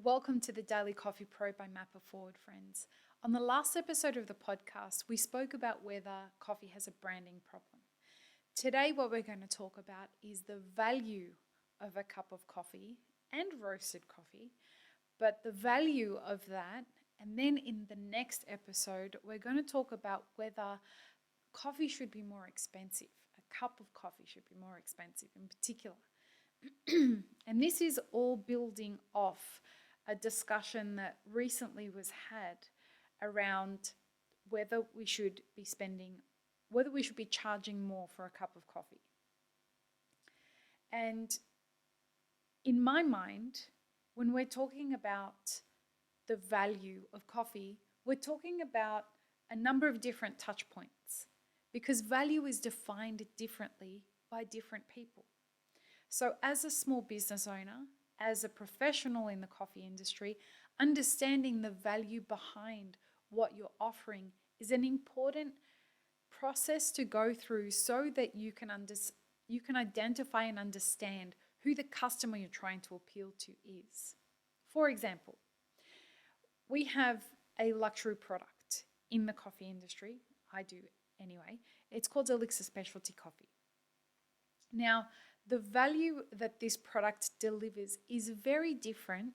Welcome to the Daily Coffee Pro by Mapper Forward, friends. On the last episode of the podcast, we spoke about whether coffee has a branding problem. Today, what we're going to talk about is the value of a cup of coffee and roasted coffee, but the value of that. And then in the next episode, we're going to talk about whether coffee should be more expensive. A cup of coffee should be more expensive in particular. And this is all building off a discussion that recently was had around whether we should be charging more for a cup of coffee. And in my mind, when we're talking about the value of coffee, we're talking about a number of different touch points because value is defined differently by different people. So as a small business owner, as a professional in the coffee industry, understanding the value behind what you're offering is an important process to go through so that you can identify and understand who the customer you're trying to appeal to is. For example, we have a luxury product in the coffee industry. I do anyway. It's called Elixir Specialty Coffee. Now, the value that this product delivers is very different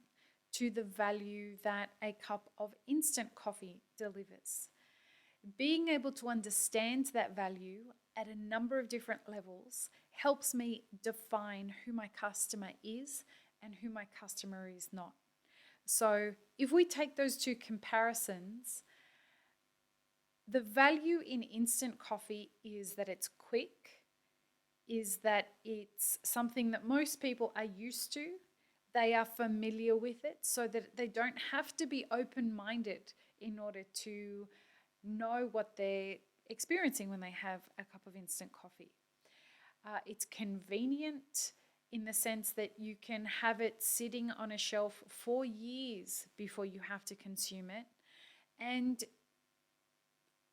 to the value that a cup of instant coffee delivers. Being able to understand that value at a number of different levels helps me define who my customer is and who my customer is not. So if we take those two comparisons, the value in instant coffee is that it's quick, is that it's something that most people are used to. They are familiar with it so that they don't have to be open-minded in order to know what they're experiencing when they have a cup of instant coffee. It's convenient in the sense that you can have it sitting on a shelf for years before you have to consume it. And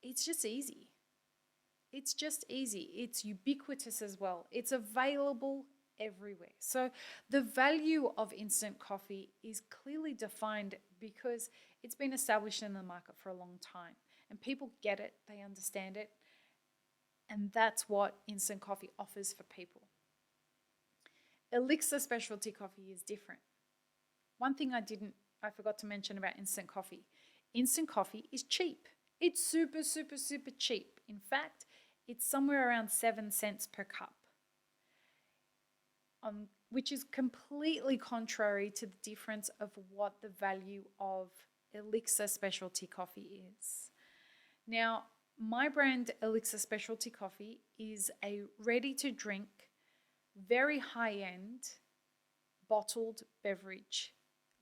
it's just easy. It's just easy. It's ubiquitous as well. It's available everywhere. So the value of instant coffee is clearly defined because it's been established in the market for a long time. And people get it, they understand it, and that's what instant coffee offers for people. Elixir Specialty Coffee is different. One thing I forgot to mention about instant coffee. Instant coffee is cheap. It's super, super, super cheap. In fact, it's somewhere around 7 cents per cup, which is completely contrary to the difference of what the value of Elixir Specialty Coffee is. Now, my brand Elixir Specialty Coffee is a ready-to-drink, very high-end bottled beverage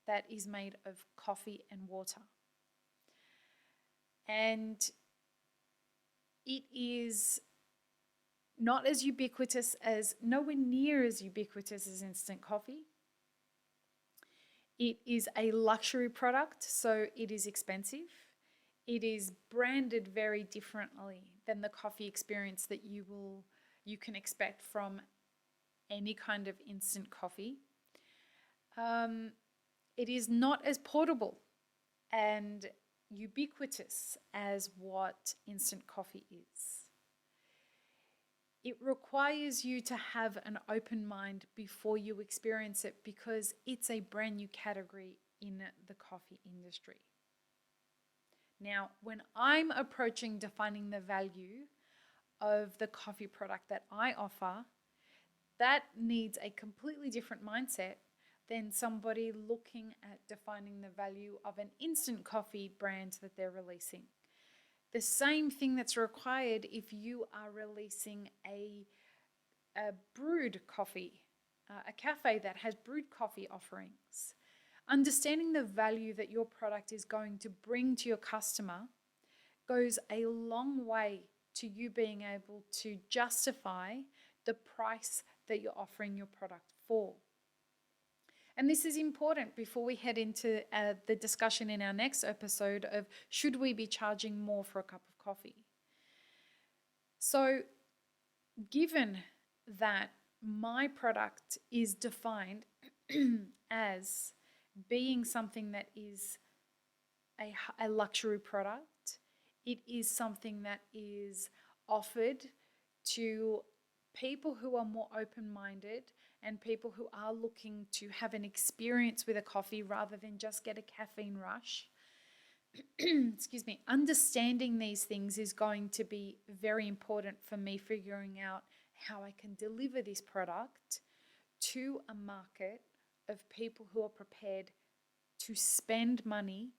that is made of coffee and water. And it is not as ubiquitous nowhere near as ubiquitous as instant coffee. It is a luxury product, so it is expensive. It is branded very differently than the coffee experience that you can expect from any kind of instant coffee. It is not as portable and ubiquitous as what instant coffee is. It requires you to have an open mind before you experience it because it's a brand new category in the coffee industry. Now, when I'm approaching defining the value of the coffee product that I offer, that needs a completely different mindset than somebody looking at defining the value of an instant coffee brand that they're releasing. The same thing that's required if you are releasing a brewed coffee, a cafe that has brewed coffee offerings. Understanding the value that your product is going to bring to your customer goes a long way to you being able to justify the price that you're offering your product for. And this is important before we head into the discussion in our next episode of should we be charging more for a cup of coffee. So given that my product is defined as being something that is a luxury product. It is something that is offered to people who are more open minded and people who are looking to have an experience with a coffee rather than just get a caffeine rush. Excuse me. Understanding these things is going to be very important for me figuring out how I can deliver this product to a market of people who are prepared to spend money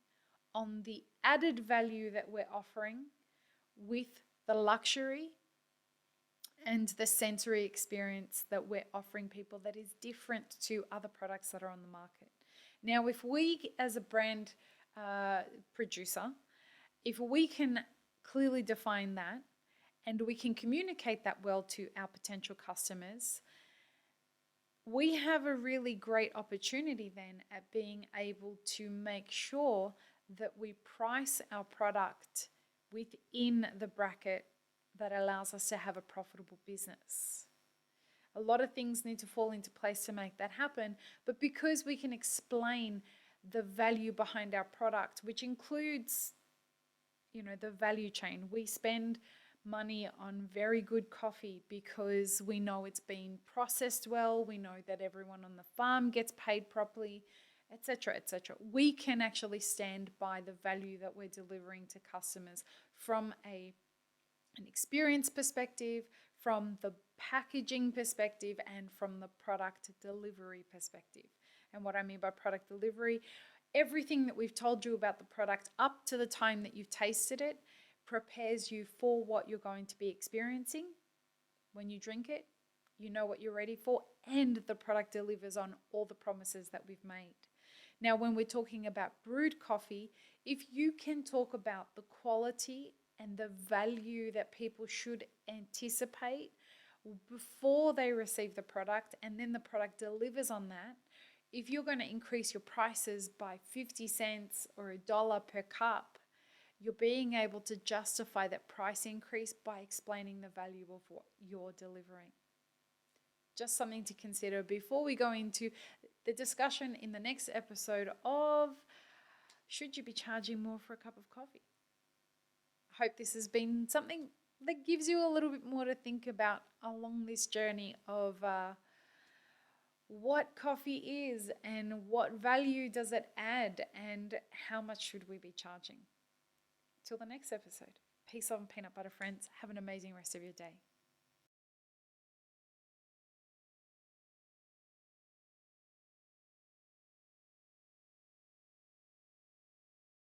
on the added value that we're offering with the luxury and the sensory experience that we're offering people that is different to other products that are on the market. Now, if we as a brand producer, if we can clearly define that and we can communicate that well to our potential customers, we have a really great opportunity then at being able to make sure that we price our product within the bracket that allows us to have a profitable business. A lot of things need to fall into place to make that happen, but because we can explain the value behind our product, which includes, the value chain. We spend money on very good coffee because we know it's been processed well, we know that everyone on the farm gets paid properly, etc., etc. We can actually stand by the value that we're delivering to customers from an experience perspective, from the packaging perspective, and from the product delivery perspective. And what I mean by product delivery, everything that we've told you about the product up to the time that you've tasted it prepares you for what you're going to be experiencing when you drink it. You know what you're ready for, and the product delivers on all the promises that we've made. Now, when we're talking about brewed coffee, if you can talk about the quality and the value that people should anticipate before they receive the product, and then the product delivers on that, if you're going to increase your prices by 50 cents or $1 per cup, you're being able to justify that price increase by explaining the value of what you're delivering. Just something to consider before we go into the discussion in the next episode of should you be charging more for a cup of coffee? I hope this has been something that gives you a little bit more to think about along this journey of what coffee is and what value does it add and how much should we be charging. Till the next episode. Peace, love, and peanut butter, friends. Have an amazing rest of your day.